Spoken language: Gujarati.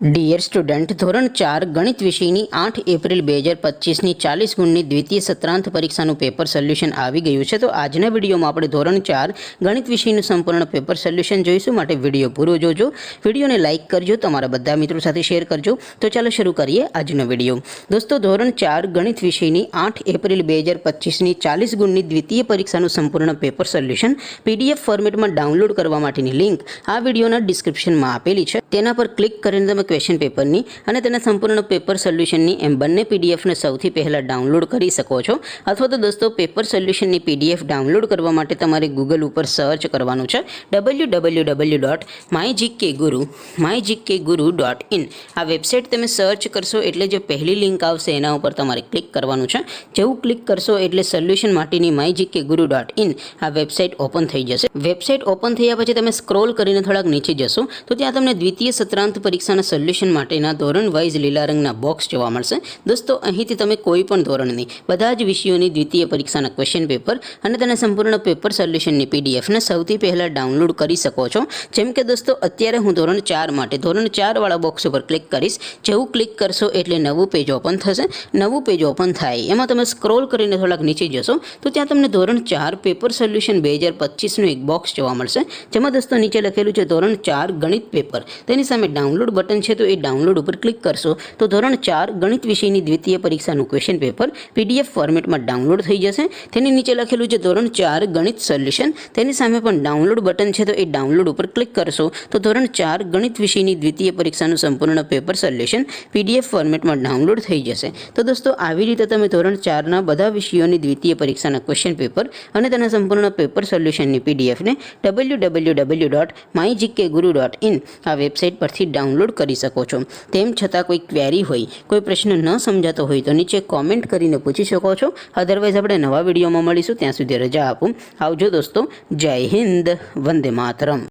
ડિયર સ્ટુડન્ટ, ધોરણ 4 ગણિત વિષયની 8 એપ્રિલ 2025ની 40 ગુણની દ્વિતીય સત્રાંત પરીક્ષાનું પેપર સોલ્યુશન આવી ગયું છે। તો આજના વિડીયોમાં આપણે ધોરણ 4 ગણિત વિષયનું સંપૂર્ણ પેપર સોલ્યુશન જોઈશું। માટે વિડીયો પૂરો જોજો, વિડીયોને લાઇક કરજો, તમારા બધા મિત્રો સાથે શેર કરજો। તો ચાલો શરૂ કરીએ આજનો વિડીયો। દોસ્તો, ધોરણ 4 ગણિત વિષયની 8 એપ્રિલ 2025ની 40 ગુણની દ્વિતીય પરીક્ષાનું સંપૂર્ણ પેપર સોલ્યુશન PDF ફોર્મેટમાં ડાઉનલોડ કરવા માટેની લિંક આ વિડીયોના ડિસ્ક્રિપ્શનમાં આપેલી છે। તેના પર ક્લિક કરીને તમે ક્વેશ્ચન પેપરની અને તેના સંપૂર્ણ પેપર સોલ્યુશનની એમ બંને પીડીએફને સૌથી પહેલાં ડાઉનલોડ કરી શકો છો। અથવા તો દોસ્તો, પેપર સોલ્યુશનની PDF ડાઉનલોડ કરવા માટે તમારે ગૂગલ ઉપર સર્ચ કરવાનું છે www.mygkguru.in। આ વેબસાઇટ તમે સર્ચ કરશો એટલે જે પહેલી લિંક આવશે એના ઉપર તમારે ક્લિક કરવાનું છે। જેવું ક્લિક કરશો એટલે સોલ્યુશન માટેની mygkguru.in આ વેબસાઇટ ઓપન થઈ જશે। વેબસાઇટ ઓપન થયા પછી તમે સ્ક્રોલ કરીને થોડાક નીચે જશો તો ત્યાં તમને દ્વિતીય સત્રાંત પરીક્ષાના સોલ્યુશન માટેના ધોરણ વાઇઝ લીલા રંગના બોક્સ જોવા મળશે। દોસ્તો, અહીંથી તમે કોઈ પણ ધોરણની બધા જ વિષયોની દ્વિતીય પરીક્ષાના ક્વેશ્ચન પેપર અને તેના સંપૂર્ણ પેપર સોલ્યુશનની PDFને સૌથી પહેલાં ડાઉનલોડ કરી શકો છો। જેમ કે દોસ્તો, અત્યારે હું ધોરણ 4 માટે ધોરણ 4 વાળા બોક્સ ઉપર ક્લિક કરીશ। જેવું ક્લિક કરશો એટલે નવું પેજ ઓપન થશે। નવું પેજ ઓપન થાય એમાં તમે સ્ક્રોલ કરીને થોડાક નીચે જશો તો ત્યાં તમને ધોરણ 4 પેપર સોલ્યુશન 2025નું એક બોક્સ જોવા મળશે। જેમાં દોસ્તો નીચે લખેલું છે ધોરણ 4 ગણિત પેપર। તેની સામે ડાઉનલોડ બટન છે, તો એ ડાઉનલોડ ઉપર ક્લિક કરશો તો ધોરણ 4 ગણિત વિષયની દ્વિતીય પરીક્ષાનું ક્વેશ્ચન પેપર PDF ફોર્મેટમાં ડાઉનલોડ થઈ જશે। તેની નીચે લખેલું છે ધોરણ 4 ગણિત સોલ્યુશન। તેની સામે પણ ડાઉનલોડ બટન છે, તો એ ડાઉનલોડ ઉપર ક્લિક કરશો તો ધોરણ 4 ગણિત વિષયની દ્વિતીય પરીક્ષાનું સંપૂર્ણ પેપર સોલ્યુશન PDF ફોર્મેટમાં ડાઉનલોડ થઈ જશે। તો દોસ્તો, આવી રીતે તમે ધોરણ 4ના બધા વિષયોની દ્વિતીય પરીક્ષાના ક્વેશ્ચન પેપર અને તેના સંપૂર્ણ પેપર સોલ્યુશનની PDFને www.mygkguru.in આ વેબસાઇટ પરથી ડાઉનલોડ કરી શકો છો। તેમ છતાં કોઈ ક્વેરી હોય, કોઈ પ્રશ્ન ન સમજાતો હોય તો નીચે કોમેન્ટ કરીને પૂછી શકો છો। અધરવાઇઝ આપણે નવા વિડીયોમાં મળીશું। ત્યાં સુધી રજા આપો। આવજો દોસ્તો। જય હિન્દ, વંદે માતરમ।